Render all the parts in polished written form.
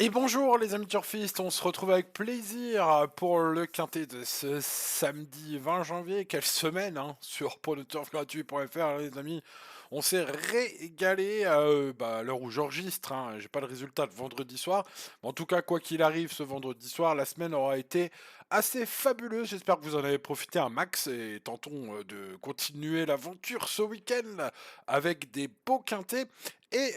Et bonjour les amis turfistes, on se retrouve avec plaisir pour le quintet de ce samedi 20 janvier. Quelle semaine sur pronoturfgratuit.fr les amis. On s'est régalé à l'heure où j'enregistre. J'ai pas le résultat de vendredi soir. Mais en tout cas, quoi qu'il arrive, ce vendredi soir, la semaine aura été assez fabuleuse. J'espère que vous en avez profité un max et tentons de continuer l'aventure ce week-end avec des beaux quintets. Et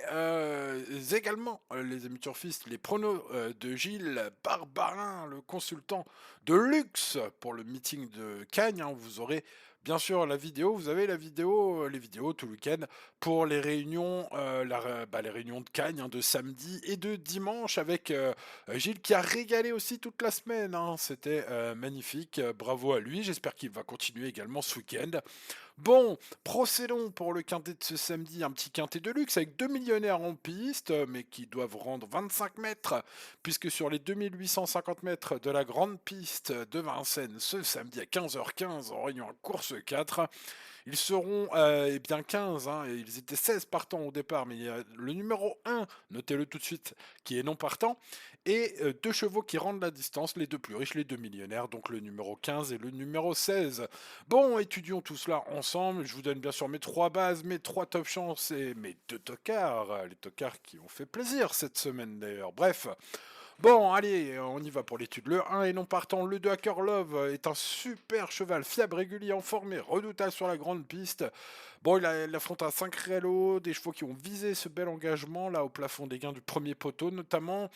également, les amis turfistes, les pronos de Gilles Barbarin, le consultant de luxe pour le meeting de Cagnes. Vous aurez bien sûr la vidéo, vous avez la vidéo, les vidéos tout le week-end pour les réunions, les réunions de Cagnes de samedi et de dimanche avec Gilles qui a régalé aussi toute la semaine. C'était magnifique, bravo à lui. J'espère qu'il va continuer également ce week-end. Bon, procédons pour le quintet de ce samedi, un petit quintet de luxe avec deux millionnaires en piste, mais qui doivent rendre 25 mètres, puisque sur les 2850 mètres de la grande piste de Vincennes, ce samedi à 15h15, en réunion en course 4, ils seront bien 15, et ils étaient 16 partants au départ, mais il y a le numéro 1, notez-le tout de suite, qui est non partant, et deux chevaux qui rendent la distance, les deux plus riches, les deux millionnaires, donc le numéro 15 et le numéro 16. Bon, étudions tout cela ensemble, je vous donne bien sûr mes trois bases, mes trois top chances et mes deux tocards, les tocards qui ont fait plaisir cette semaine d'ailleurs. Bref, bon, allez, on y va pour l'étude. Le 1 est non partant, le 2 Hacker Love est un super cheval, fiable, régulier, en forme et redoutable sur la grande piste. Bon, il affronte un 5 Réalo, des chevaux qui ont visé ce bel engagement, là, au plafond des gains du premier poteau notamment.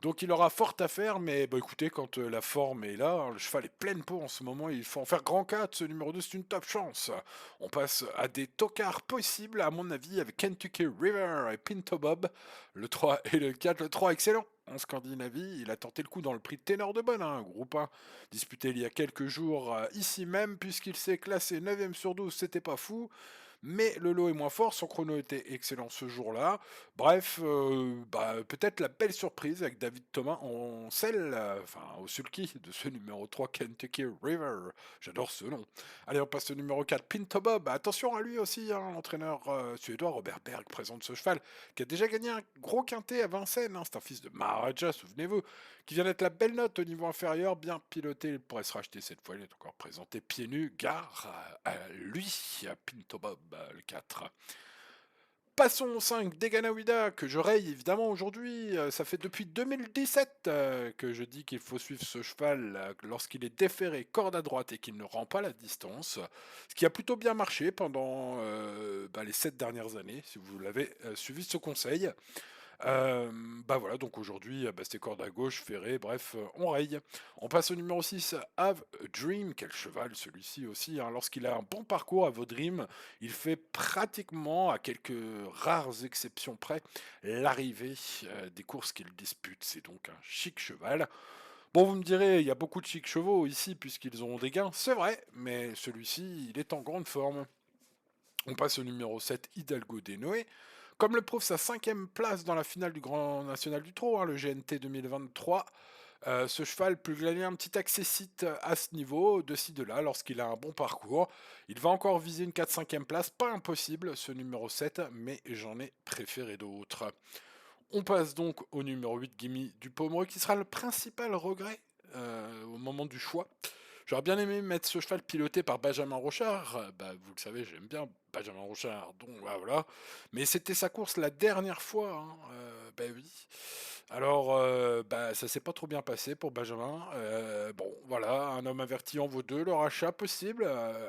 Donc il aura fort à faire, mais bah, écoutez, quand la forme est là, le cheval est pleine peau en ce moment, il faut en faire grand 4, ce numéro 2 c'est une top chance. On passe à des tocards possibles, à mon avis, avec Kentucky River et Pinto Bob, le 3 et le 4, le 3 excellent. En Scandinavie, il a tenté le coup dans le prix Ténor de Bonne, groupe 1, disputé il y a quelques jours ici même, puisqu'il s'est classé 9ème sur 12, c'était pas fou. Mais le lot est moins fort, son chrono était excellent ce jour-là. Bref, peut-être la belle surprise avec David Thomas en selle, au sulky de ce numéro 3 Kentucky River. J'adore ce nom. Allez, on passe au numéro 4 Pinto Bob. Attention à lui aussi, l'entraîneur suédois Robert Berg présente ce cheval qui a déjà gagné un gros quintet à Vincennes. C'est un fils de Maharaja, souvenez-vous, qui vient d'être la belle note au niveau inférieur, bien piloté. Il pourrait se racheter cette fois. Il est encore présenté pieds nus. Gare à lui, à Pinto Bob, le 4. Passons au 5, Deganawida, que je raye évidemment aujourd'hui. Ça fait depuis 2017 que je dis qu'il faut suivre ce cheval lorsqu'il est déféré corde à droite et qu'il ne rend pas la distance. Ce qui a plutôt bien marché pendant les 7 dernières années, si vous l'avez suivi ce conseil. Voilà, donc aujourd'hui, c'était corde à gauche, ferré, bref, on raye. On passe au numéro 6, Have a Dream. Quel cheval celui-ci aussi, lorsqu'il a un bon parcours à Vaudrime, il fait pratiquement, à quelques rares exceptions près, l'arrivée des courses qu'il dispute. C'est donc un chic cheval. Bon, vous me direz, il y a beaucoup de chics chevaux ici puisqu'ils ont des gains, c'est vrai, mais celui-ci, il est en grande forme. On passe au numéro 7, Hidalgo Noé. Comme le prouve sa cinquième place dans la finale du Grand National du Trot, le GNT 2023, ce cheval peut gagner un petit accessite à ce niveau, de ci, de là, lorsqu'il a un bon parcours. Il va encore viser une 4-5e place, pas impossible, ce numéro 7, mais j'en ai préféré d'autres. On passe donc au numéro 8, Gimme du Pomereux, qui sera le principal regret au moment du choix. J'aurais bien aimé mettre ce cheval piloté par Benjamin Rochard. Vous le savez, j'aime bien Benjamin Rochard, donc voilà. Mais c'était sa course la dernière fois, oui. Alors, ça s'est pas trop bien passé pour Benjamin. Bon, voilà, un homme averti en vaut deux, le rachat possible.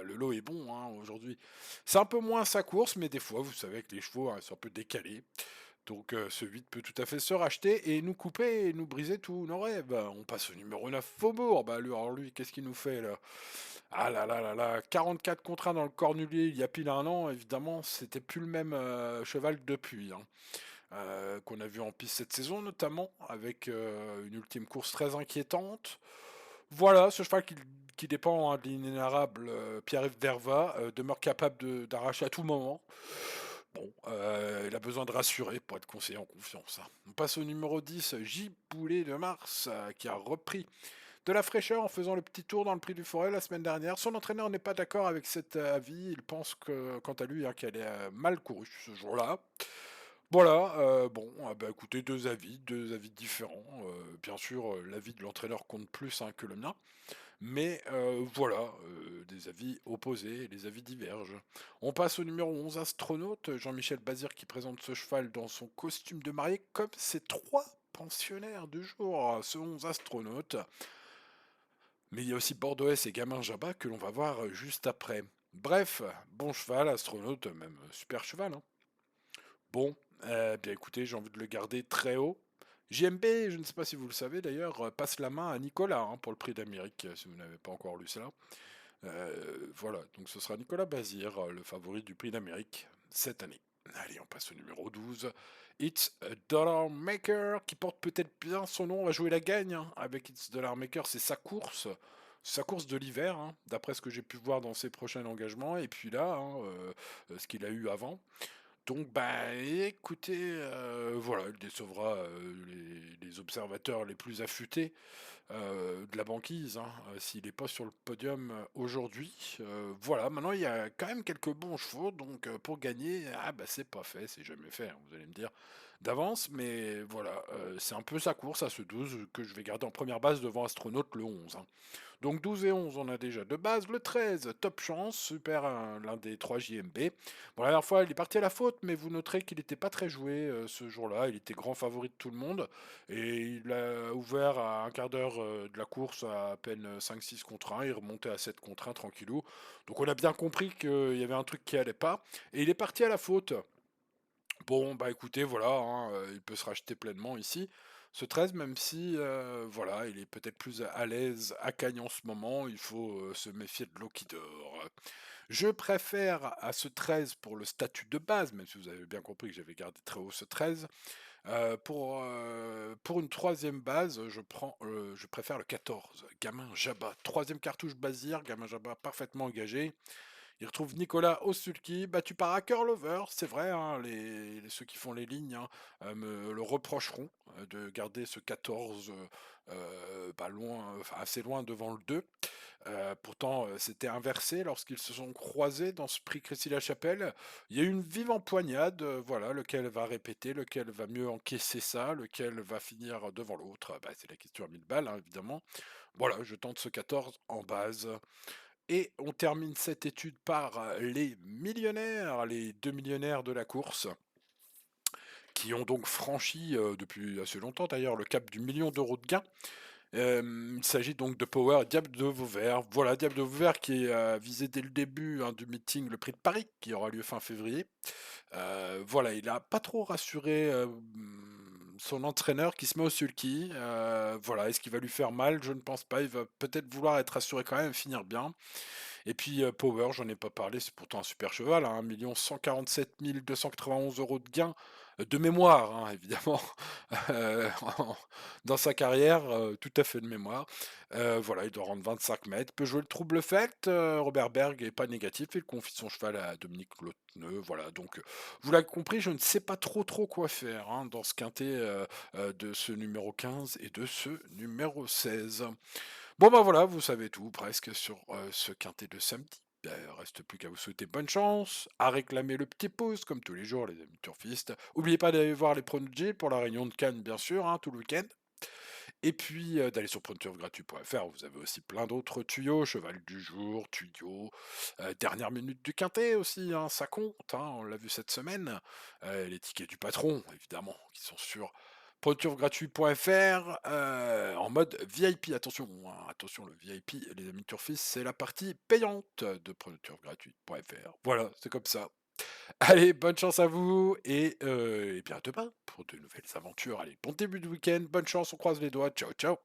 Le lot est bon aujourd'hui. C'est un peu moins sa course, mais des fois, vous savez que les chevaux sont un peu décalés. Donc ce 8 peut tout à fait se racheter et nous couper et nous briser tous nos rêves. On passe au numéro 9, Faubourg. Alors lui, qu'est-ce qu'il nous fait là? Ah là là là là, 44 contrats dans le Cornulier il y a pile un an, évidemment, c'était plus le même cheval depuis. Qu'on a vu en piste cette saison, notamment, avec une ultime course très inquiétante. Voilà, ce cheval qui dépend de l'inénarrable Pierre-Yves Derva, demeure capable d'arracher à tout moment. Bon, il a besoin de rassurer pour être conseillé en confiance. On passe au numéro 10, J. Boulet de Mars, qui a repris de la fraîcheur en faisant le petit tour dans le Prix du Forêt la semaine dernière. Son entraîneur n'est pas d'accord avec cet avis. Il pense que, quant à lui, qu'elle est mal courue ce jour-là. Voilà, bon, bah, écoutez, 2 avis différents, bien sûr, l'avis de l'entraîneur compte plus, hein, que le mien, mais voilà, des avis opposés, les avis divergent. On passe au numéro 11, Astronaute, Jean-Michel Bazir qui présente ce cheval dans son costume de mariée comme ses 3 pensionnaires du jour, ce 11 Astronaute. Mais il y a aussi Bordeaux et Gamin Jabba que l'on va voir juste après. Bref, bon cheval, Astronaute, même super cheval, hein. Bon, bien écoutez, j'ai envie de le garder très haut. JMB, je ne sais pas si vous le savez d'ailleurs, passe la main à Nicolas, hein, pour le prix d'Amérique, si vous n'avez pas encore lu cela. Voilà, donc ce sera Nicolas Bazir, le favori du prix d'Amérique cette année. Allez, on passe au numéro 12. It's a Dollar Maker, qui porte peut-être bien son nom, on va jouer la gagne, hein, avec It's Dollar Maker, c'est sa course de l'hiver, hein, d'après ce que j'ai pu voir dans ses prochains engagements, et puis là, hein, ce qu'il a eu avant. Donc, bah, écoutez, voilà, il décevra les observateurs les plus affûtés de la banquise, hein, s'il n'est pas sur le podium aujourd'hui. Voilà, maintenant il y a quand même quelques bons chevaux, donc pour gagner, ah bah c'est pas fait, c'est jamais fait, hein, vous allez me dire d'avance, mais voilà, c'est un peu sa course à ce 12 que je vais garder en première base devant Astronaute le 11, hein. Donc 12 et 11, on a déjà de base. Le 13, Top Chance, super, l'un des 3 JMB. Bon, la dernière fois, il est parti à la faute, mais vous noterez qu'il n'était pas très joué ce jour-là. Il était grand favori de tout le monde. Et il a ouvert à un quart d'heure de la course à peine 5-6 contre 1. Il remontait à 7 contre 1, tranquillou. Donc on a bien compris qu'il y avait un truc qui allait pas. Et il est parti à la faute. Bon, bah écoutez, voilà, hein, il peut se racheter pleinement ici. Ce 13, même si, voilà, il est peut-être plus à l'aise à Cagnes en ce moment, il faut se méfier de l'eau qui dort. Je préfère à ce 13 pour le statut de base, même si vous avez bien compris que j'avais gardé très haut ce 13. Pour une troisième base, je préfère le 14, Gamin Jabba. Troisième cartouche Bazir, Gamin Jabba parfaitement engagé. Il retrouve Nicolas Osulki, battu par Hackerlover, c'est vrai, hein, ceux qui font les lignes, hein, me le reprocheront de garder ce 14 pas loin, enfin, assez loin devant le 2. Pourtant, c'était inversé lorsqu'ils se sont croisés dans ce prix Crécy-la-Chapelle. Il y a eu une vive empoignade, voilà, lequel va répéter, lequel va mieux encaisser ça, lequel va finir devant l'autre. Bah, c'est la question à 1000 balles, hein, évidemment. Voilà, je tente ce 14 en base. Et on termine cette étude par les millionnaires, les 2 millionnaires de la course, qui ont donc franchi, depuis assez longtemps d'ailleurs, le cap du million d'euros de gains. Il s'agit donc de Power et Diable de Vauvert. Voilà, Diable de Vauvert qui a visé dès le début, hein, du meeting le prix de Paris, qui aura lieu fin février. Voilà, il a pas trop rassuré, son entraîneur qui se met au sulky. Voilà, est-ce qu'il va lui faire mal? Je ne pense pas. Il va peut-être vouloir être rassuré quand même, finir bien. Et puis Power, j'en ai pas parlé, c'est pourtant un super cheval, hein, 1 147 291 € de gain, de mémoire, hein, évidemment, heu, dans sa carrière, tout à fait de mémoire. Voilà, il doit rendre 25 mètres, peut jouer le trouble fête, Robert Berg est pas négatif, il confie son cheval à Dominique Lotneux, voilà, donc vous l'avez compris, je ne sais pas trop quoi faire, hein, dans ce quintet, de ce numéro 15 et de ce numéro 16. Bon bah voilà, vous savez tout presque sur ce quintet de samedi. Reste plus qu'à vous souhaiter bonne chance, à réclamer le petit pouce comme tous les jours les amis turfistes. N'oubliez pas d'aller voir les pronos pour la réunion de Cannes bien sûr, hein, tout le week-end. Et puis d'aller sur pronoturfgratuit.fr, vous avez aussi plein d'autres tuyaux, cheval du jour, tuyaux, dernière minute du quintet aussi, hein, ça compte, hein, on l'a vu cette semaine. Les tickets du patron, évidemment, qui sont sur pronoturfgratuit.fr en mode VIP. Attention, hein, attention, le VIP, les amis turfistes, c'est la partie payante de pronoturfgratuit.fr. Voilà, c'est comme ça. Allez, bonne chance à vous et bien à demain pour de nouvelles aventures. Allez, bon début de week-end, bonne chance, on croise les doigts. Ciao, ciao.